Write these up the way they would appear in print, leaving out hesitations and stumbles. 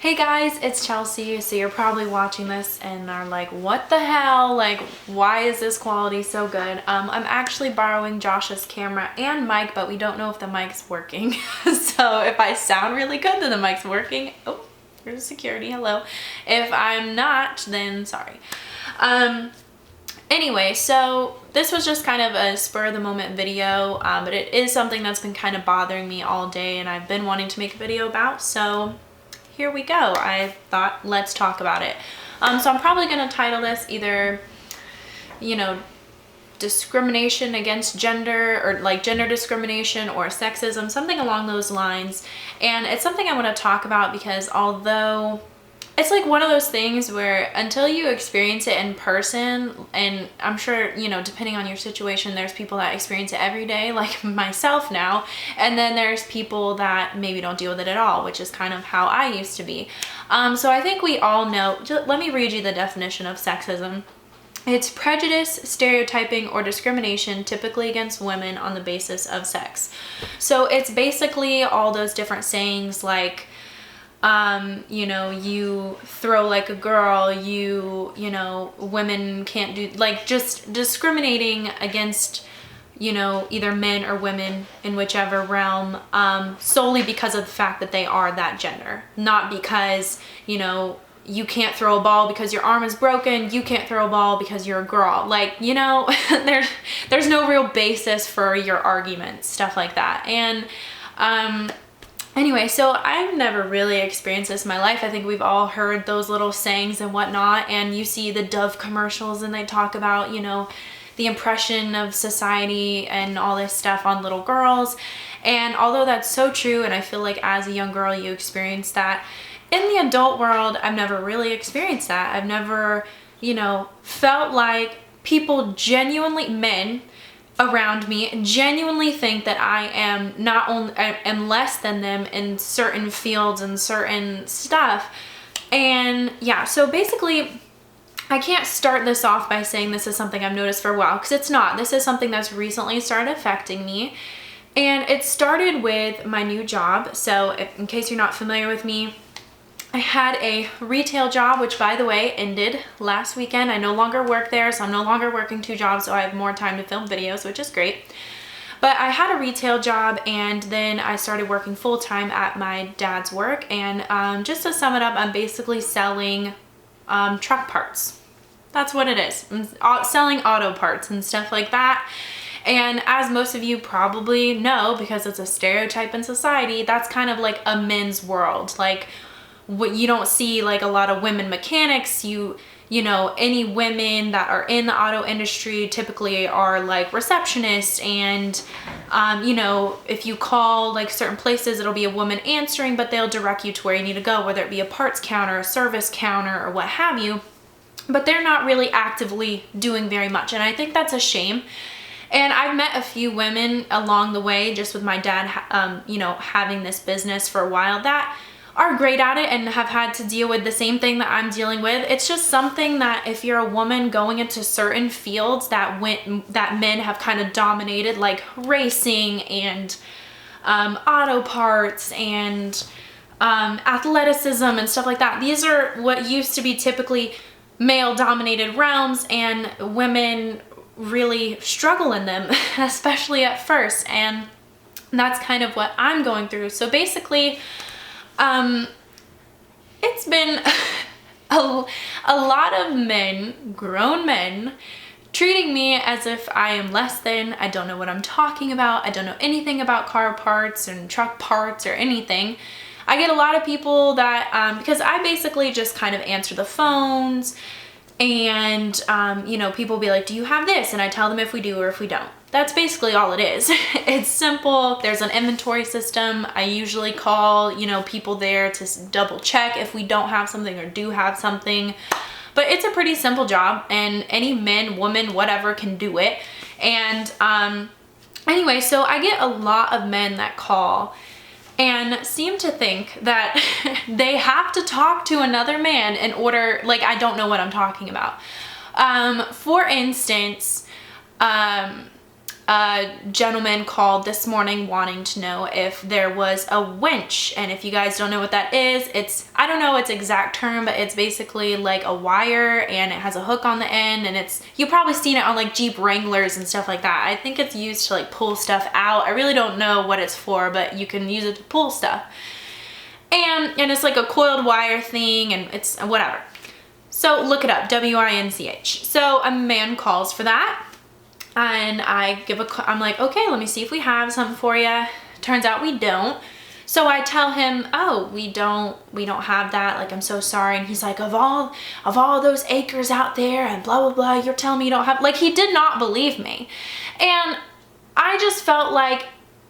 Hey guys, it's Chelsey. So you're probably watching this and are like, what the hell? Like, why is this quality so good? I'm actually borrowing Josh's camera and mic, but we don't know if the mic's working. So if I sound really good, then the mic's working. Oh, there's security, hello. If I'm not, then sorry. Anyway, so this was just kind of a spur of the moment video, but it is something that's been kind of bothering me all day and I've been wanting to make a video about, so here we go. I thought, let's talk about it. So I'm probably going to title this either, discrimination against gender, or like gender discrimination or sexism, something along those lines. And it's something I want to talk about because although it's like one of those things where until you experience it in person, and I'm sure, depending on your situation, there's people that experience it every day, like myself now, and then there's people that maybe don't deal with it at all, which is kind of how I used to be. So I think we all know, let me read you the definition of sexism. It's prejudice, stereotyping, or discrimination typically against women on the basis of sex. So it's basically all those different sayings like, you throw like a girl, women can't do, like, just discriminating against, either men or women in whichever realm, solely because of the fact that they are that gender, not because, you can't throw a ball because your arm is broken, you can't throw a ball because you're a girl. Like, there's no real basis for your arguments, stuff like that. And, anyway, so I've never really experienced this in my life. I think we've all heard those little sayings and whatnot, and you see the Dove commercials and they talk about, the impression of society and all this stuff on little girls. And although that's so true, and I feel like as a young girl you experience that, in the adult world, I've never really experienced that. I've never, felt like people genuinely, men around me genuinely think that I am not only, I am less than them in certain fields and certain stuff. And yeah, so basically I can't start this off by saying this is something I've noticed for a while, because it's not. This is something that's recently started affecting me, and it started with my new job. So in case you're not familiar with me, I had a retail job, which by the way ended last weekend. I no longer work there, so I'm no longer working 2 jobs, so I have more time to film videos, which is great. But I had a retail job, and then I started working full-time at my dad's work. And just to sum it up, I'm basically selling truck parts. That's what it is. I'm selling auto parts and stuff like that. And as most of you probably know, because it's a stereotype in society, that's kind of like a men's world. Like, what you don't see like a lot of women mechanics. Any women that are in the auto industry typically are like receptionists, and if you call like certain places, it'll be a woman answering, but they'll direct you to where you need to go, whether it be a parts counter, a service counter, or what have you. But they're not really actively doing very much, and I think that's a shame. And I've met a few women along the way, just with my dad having this business for a while, that are great at it and have had to deal with the same thing that I'm dealing with. It's just something that if you're a woman going into certain fields that men have kind of dominated, like racing and auto parts and athleticism and stuff like that. These are what used to be typically male dominated realms, and women really struggle in them, especially at first. And that's kind of what I'm going through. So basically, it's been a lot of men, grown men, treating me as if I am less than. I don't know what I'm talking about. I don't know anything about car parts and truck parts or anything. I get a lot of people that, because I basically just kind of answer the phones, and, people will be like, do you have this? And I tell them if we do or if we don't. That's basically all it is. It's simple. There's an inventory system. I usually call, people there to double check if we don't have something or do have something. But it's a pretty simple job, and any man, woman, whatever can do it. And anyway, so I get a lot of men that call and seem to think that they have to talk to another man in order, like, I don't know what I'm talking about. For instance, a gentleman called this morning wanting to know if there was a winch. And if you guys don't know what that is, I don't know its exact term, but it's basically like a wire and it has a hook on the end, and you've probably seen it on like Jeep Wranglers and stuff like that. I think it's used to like pull stuff out. I really don't know what it's for, but you can use it to pull stuff. And it's like a coiled wire thing, and it's whatever. So look it up, W-I-N-C-H. So a man calls for that. And I'm like, okay, let me see if we have something for you. Turns out we don't. So I tell him, oh, we don't have that. Like, I'm so sorry. And he's like, of all those acres out there and blah, blah, blah, you're telling me you don't have, like, he did not believe me. And I just felt like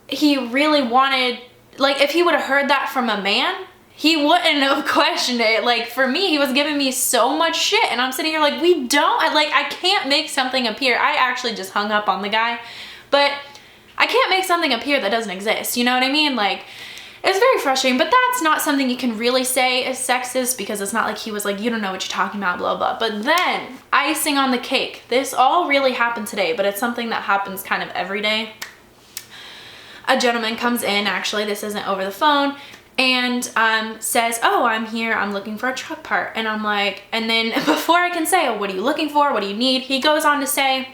he really wanted, like, if he would have heard that from a man, he wouldn't have questioned it. Like, for me, he was giving me so much shit, and I'm sitting here like, I can't make something appear. I actually just hung up on the guy, but I can't make something appear that doesn't exist. You know what I mean? Like, it's very frustrating, but that's not something you can really say is sexist, because it's not like he was like, you don't know what you're talking about, blah, blah. But then, icing on the cake, this all really happened today, but it's something that happens kind of every day. A gentleman comes in, actually, this isn't over the phone, and says, oh, I'm here, I'm looking for a truck part. And I'm like, and then before I can say, oh, what are you looking for? What do you need? He goes on to say,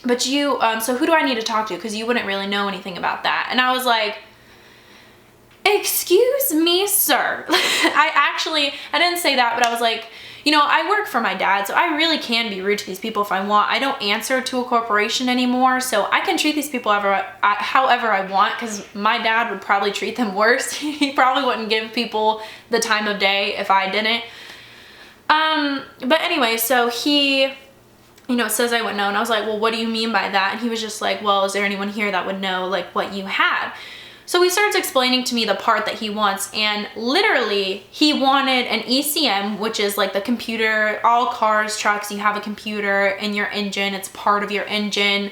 but you, so who do I need to talk to? Because you wouldn't really know anything about that. And I was like, excuse me, sir. I didn't say that, but I was like, you know, I work for my dad, so I really can be rude to these people if I want. I don't answer to a corporation anymore, so I can treat these people however I want, because my dad would probably treat them worse. He probably wouldn't give people the time of day if I didn't. But anyway, so he, you know, says I wouldn't know, and I was like, well, what do you mean by that? And he was just like, well, is there anyone here that would know, like, what you had? So he starts explaining to me the part that he wants, and literally he wanted an ECM, which is like the computer. All cars, trucks, you have a computer in your engine. It's part of your engine,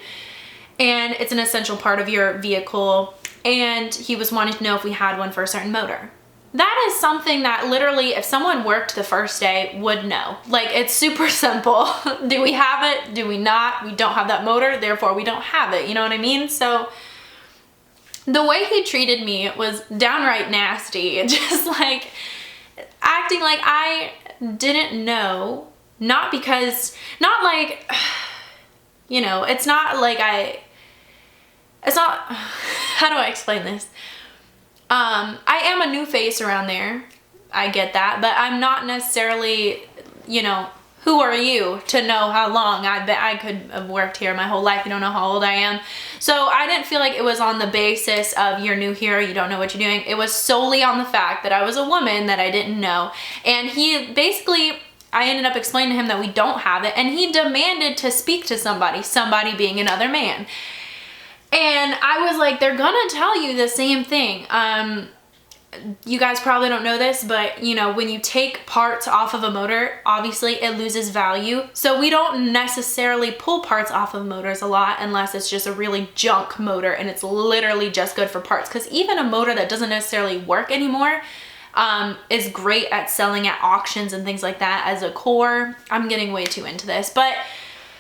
and it's an essential part of your vehicle. And he was wanting to know if we had one for a certain motor. That is something that literally, if someone worked the first day, would know. Like, it's super simple. Do we have it? Do we not? We don't have that motor, therefore we don't have it. You know what I mean? So the way he treated me was downright nasty. Just like acting like I didn't know. Not like, you know, it's not like how do I explain this? I am a new face around there. I get that, but I'm not necessarily, you know, who are you to know how long I could have worked here my whole life. You don't know how old I am. So I didn't feel like it was on the basis of you're new here, you don't know what you're doing. It was solely on the fact that I was a woman that I didn't know. And he basically, I ended up explaining to him that we don't have it, and he demanded to speak to somebody being another man. And I was like, they're gonna tell you the same thing. You guys probably don't know this, but you know, when you take parts off of a motor, obviously it loses value. So we don't necessarily pull parts off of motors a lot unless it's just a really junk motor and it's literally just good for parts. Because even a motor that doesn't necessarily work anymore is great at selling at auctions and things like that as a core. I'm getting way too into this, but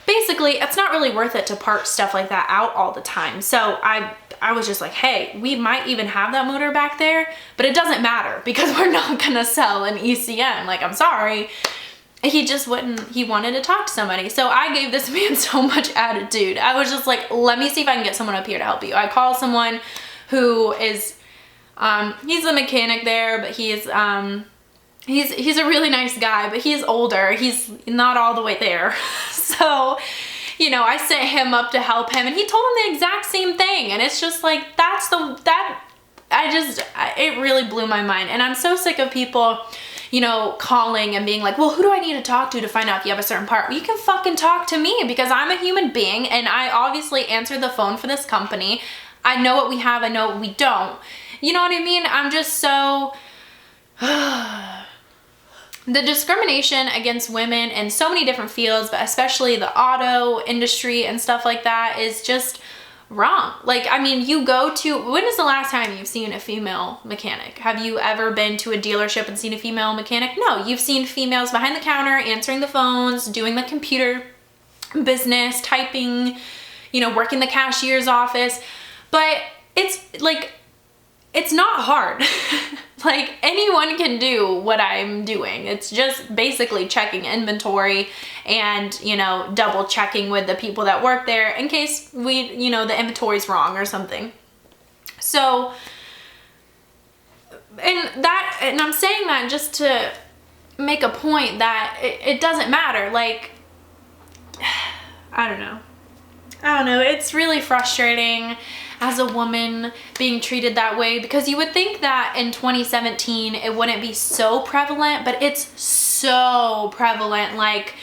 basically it's not really worth it to part stuff like that out all the time. So I was just like, hey, we might even have that motor back there, but it doesn't matter because we're not gonna sell an ECM. Like, I'm sorry. He just wouldn't, he wanted to talk to somebody. So I gave this man so much attitude. I was just like, let me see if I can get someone up here to help you. I called someone who is, he's a mechanic there, but he's a really nice guy, but he's older. He's not all the way there. So, you know, I sent him up to help him, and he told him the exact same thing. And it's just like, it really blew my mind. And I'm so sick of people, you know, calling and being like, well, who do I need to talk to find out if you have a certain part? Well, you can fucking talk to me because I'm a human being, and I obviously answered the phone for this company. I know what we have, I know what we don't. You know what I mean? I'm just so... The discrimination against women in so many different fields, but especially the auto industry and stuff like that, is just wrong. Like, I mean, you go to, when is the last time you've seen a female mechanic? Have you ever been to a dealership and seen a female mechanic? No, you've seen females behind the counter, answering the phones, doing the computer business, typing, you know, work in the cashier's office. But it's like, it's not hard. Like anyone can do what I'm doing. It's just basically checking inventory and, you know, double checking with the people that work there in case you know, the inventory's wrong or something. So, and I'm saying that just to make a point that it doesn't matter. Like, I don't know. It's really frustrating as a woman being treated that way, because you would think that in 2017 it wouldn't be so prevalent, but it's so prevalent. Like,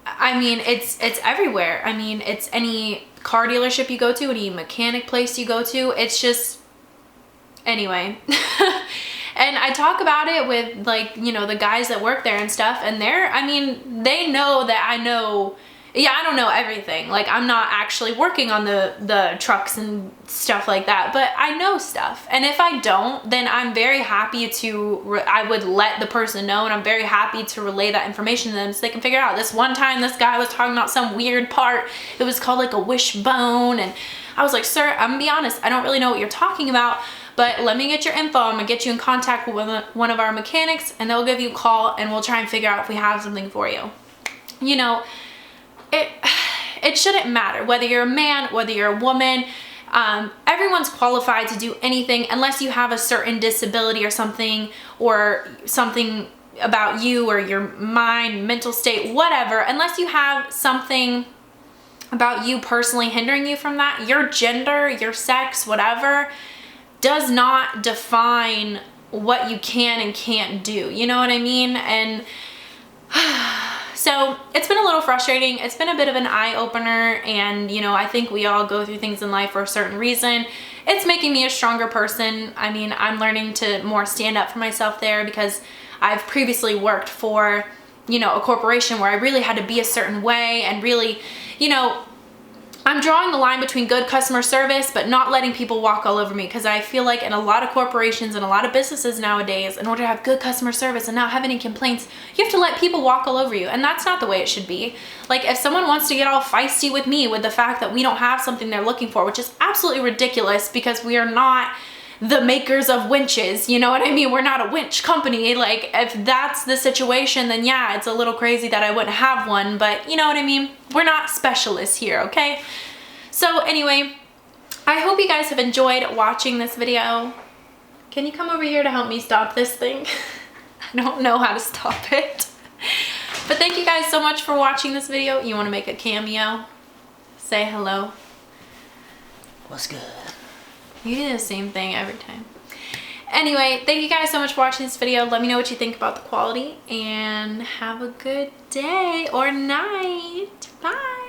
I mean, it's everywhere. I mean, it's any car dealership you go to, any mechanic place you go to. It's just, anyway. And I talk about it with, like, you know, the guys that work there and stuff, and I mean, they know that I know. Yeah, I don't know everything. Like, I'm not actually working on the trucks and stuff like that, but I know stuff. And if I don't, then I'm very happy I would let the person know, and I'm very happy to relay that information to them so they can figure out. This one time, this guy was talking about some weird part. It was called like a wishbone, and I was like, sir, I'm gonna be honest, I don't really know what you're talking about, but let me get your info. I'm gonna get you in contact with one of our mechanics, and they'll give you a call, and we'll try and figure out if we have something for you. You know, it shouldn't matter whether you're a man, whether you're a woman. Everyone's qualified to do anything unless you have a certain disability or something about you or your mind, mental state, whatever. Unless you have something about you personally hindering you from that, your gender, your sex, whatever, does not define what you can and can't do. You know what I mean? And so it's been a little frustrating. It's been a bit of an eye-opener, and, you know, I think we all go through things in life for a certain reason. It's making me a stronger person. I mean, I'm learning to more stand up for myself there, because I've previously worked for, you know, a corporation where I really had to be a certain way, and really, you know, I'm drawing the line between good customer service but not letting people walk all over me, because I feel like in a lot of corporations and a lot of businesses nowadays, in order to have good customer service and not have any complaints, you have to let people walk all over you, and that's not the way it should be. Like, if someone wants to get all feisty with me with the fact that we don't have something they're looking for, which is absolutely ridiculous because we are not the makers of winches, you know what I mean? We're not a winch company. Like, if that's the situation, then yeah, it's a little crazy that I wouldn't have one, but you know what I mean? We're not specialists here, okay? So anyway, I hope you guys have enjoyed watching this video. Can you come over here to help me stop this thing? I don't know how to stop it. But thank you guys so much for watching this video. You want to make a cameo? Say hello. What's good? You do the same thing every time. Anyway, thank you guys so much for watching this video. Let me know what you think about the quality, and have a good day or night. Bye.